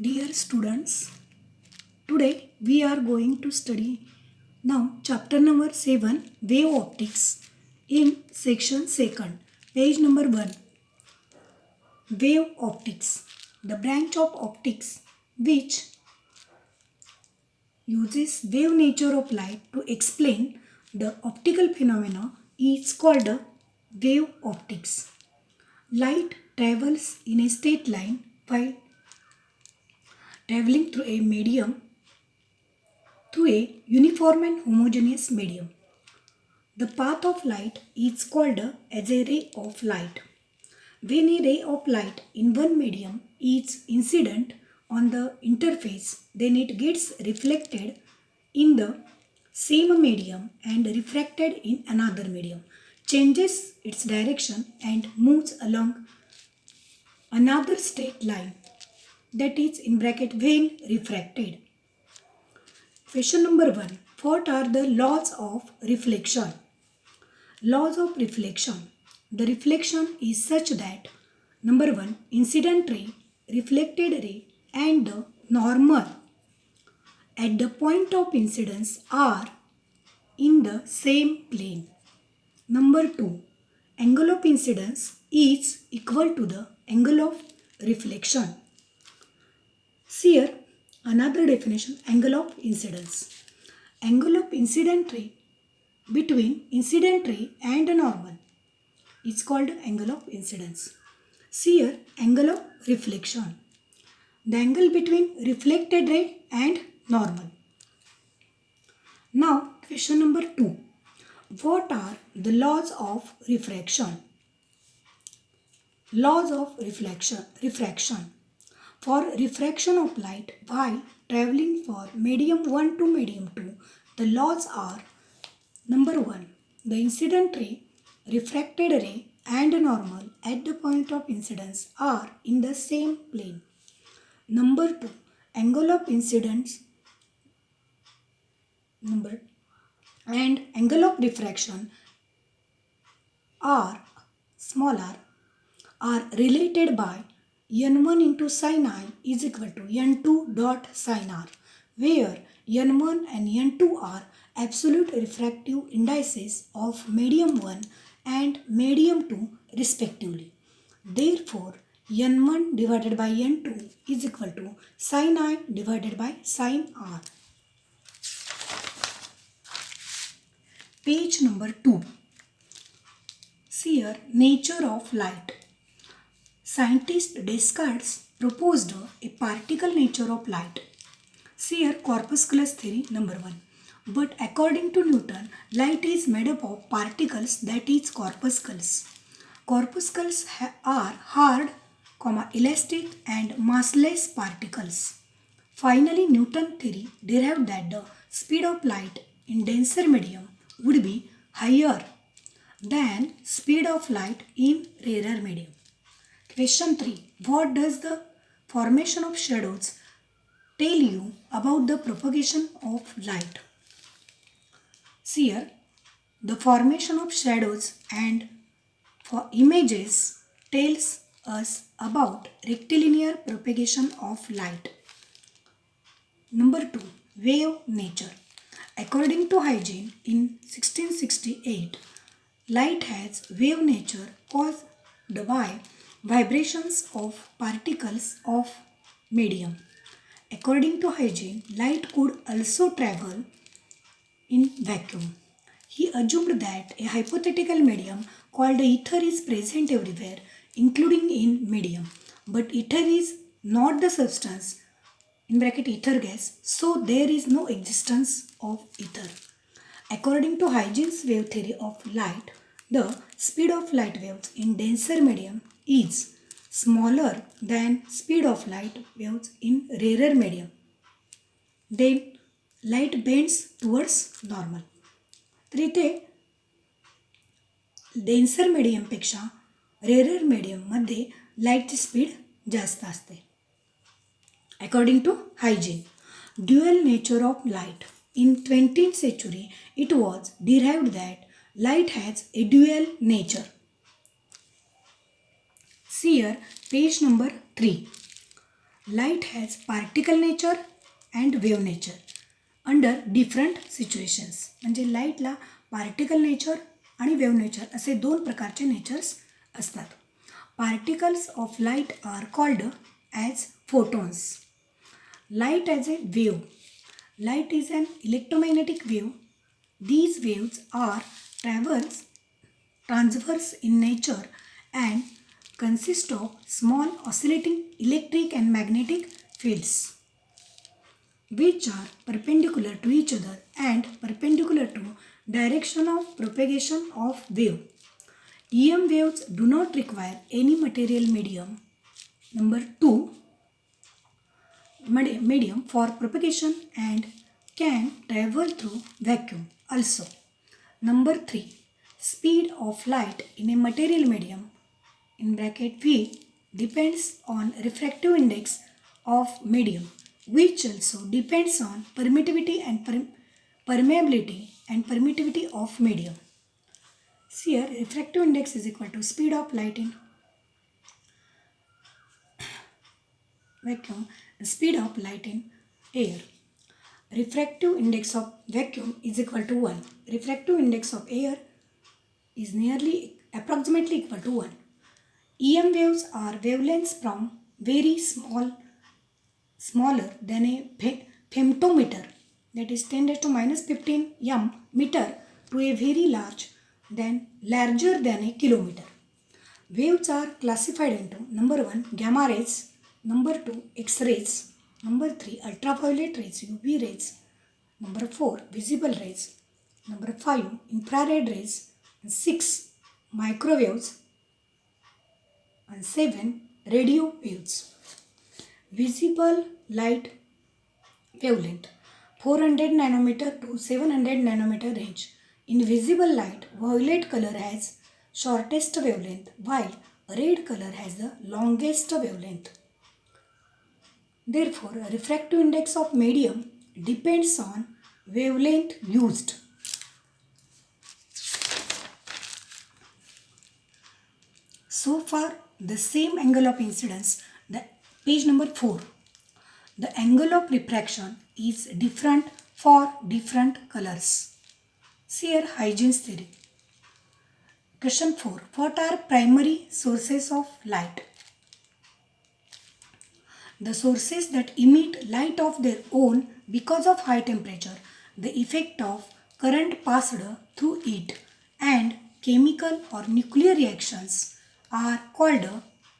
Dear students, today we are going to study now chapter number 7 Wave Optics in section 2nd, page number 1. Wave Optics, the branch of optics which uses wave nature of light to explain the optical phenomena is called wave optics. Light travels in a straight line while traveling through a uniform and homogeneous medium. The path of light is called as a ray of light. When a ray of light in one medium is incident on the interface, then it gets reflected in the same medium and refracted in another medium, changes its direction and moves along another straight line, that is in bracket when refracted. Question number 1. What are the laws of reflection? Laws of reflection. The reflection is such that number 1. Incident ray, reflected ray and the normal at the point of incidence are in the same plane. Number 2. Angle of incidence is equal to the angle of reflection. Here another definition, angle of incidence. Angle of incident ray between incident ray and normal is called angle of incidence. Here angle of reflection. The angle between reflected ray and normal. Now question number 2. What are the laws of refraction? Laws of refraction. For refraction of light while traveling from medium 1 to medium 2, the laws are number 1. The incident ray, refracted ray and normal at the point of incidence are in the same plane. Number 2. Angle of incidence and angle of refraction are smaller are related by n1 into sin I is equal to n2 dot sin R, where n1 and n2 are absolute refractive indices of medium 1 and medium 2 respectively. Therefore, n1 divided by n2 is equal to sin I divided by sin R. Page number 2. Here, nature of light. Scientist Descartes proposed a particle nature of light. Here corpusculus theory number 1. But according to Newton, light is made up of particles, that is corpuscles. Corpuscles are hard, elastic and massless particles. Finally, Newton theory derived that the speed of light in denser medium would be higher than speed of light in rarer medium. Question 3. What does the formation of shadows tell you about the propagation of light? Here, the formation of shadows and for images tells us about rectilinear propagation of light. Number 2. Wave nature. According to Huygens in 1668, light has wave nature caused by vibrations of particles of medium. According to Huygens, light could also travel in vacuum. He assumed that a hypothetical medium called ether is present everywhere, including in medium. But ether is not the substance, in bracket ether gas, so there is no existence of ether. According to Huygens' wave theory of light, the speed of light waves in denser medium is smaller than speed of light waves in rarer medium. Then light bends towards normal. तर इथे denser मीडियमपेक्षा rarer मीडियममध्ये लाईटची speed जास्त असते. According to Huygens, dual nature of light. In 20th century, it was derived that light has a dual nature. Here, page number 3. Light has particle nature and wave nature under different situations. म्हणजे लाईटला particle nature आणि wave nature असे दोन प्रकारचे natures असतात. Particles of light are called as photons. Light as a wave. Light is an electromagnetic wave. These waves are transverse in nature and consist of small oscillating electric and magnetic fields which are perpendicular to each other and perpendicular to direction of propagation of wave. EM waves do not require any material medium. Number 2, medium for propagation and can travel through vacuum also. Number 3, speed of light in a material medium in bracket V depends on refractive index of medium, which also depends on permittivity and permeability and permittivity of medium. See here, refractive index is equal to speed of light in vacuum and speed of light in air. Refractive index of vacuum is equal to 1. Refractive index of air is approximately equal to 1. EM waves are wavelengths from very smaller than a femtometer, that is 10 raised to minus 15 meter, to a very larger than a kilometer. Waves are classified into number 1, gamma rays, number 2, X-rays, number 3, ultraviolet rays, UV rays, number 4, visible rays, number 5, infrared rays, and 6, microwaves, and 7, radio waves. Visible light wavelength 400 nanometer to 700 nanometer range. In visible light, violet color has shortest wavelength while red color has the longest wavelength. Therefore, refractive index of medium depends on wavelength used. So far, the same angle of incidence, the page number 4. The angle of refraction is different for different colors. See here, Huygens theory. Question 4. What are primary sources of light? The sources that emit light of their own because of high temperature, the effect of current passed through it, and chemical or nuclear reactions are called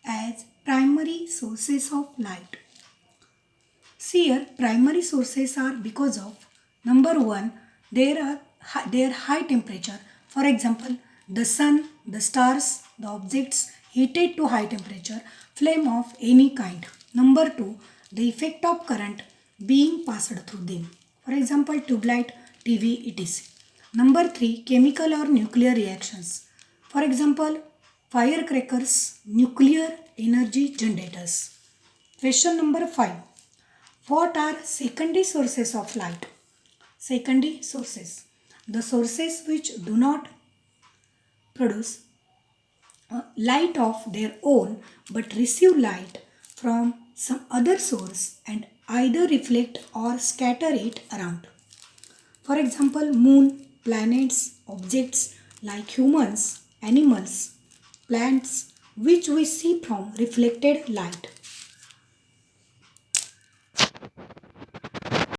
as primary sources of light. See here, primary sources are because of number 1, their high temperature. For example, the sun, the stars, the objects heated to high temperature, flame of any kind. Number 2, the effect of current being passed through them. For example, tube light, TV, etc. Number 3, chemical or nuclear reactions. For example, firecrackers, nuclear energy generators. Question number 5. What are secondary sources of light? Secondary sources, the sources which do not produce light of their own but receive light from some other source and either reflect or scatter it around. For example, moon, planets, objects like humans, animals, plants, which we see from reflected light.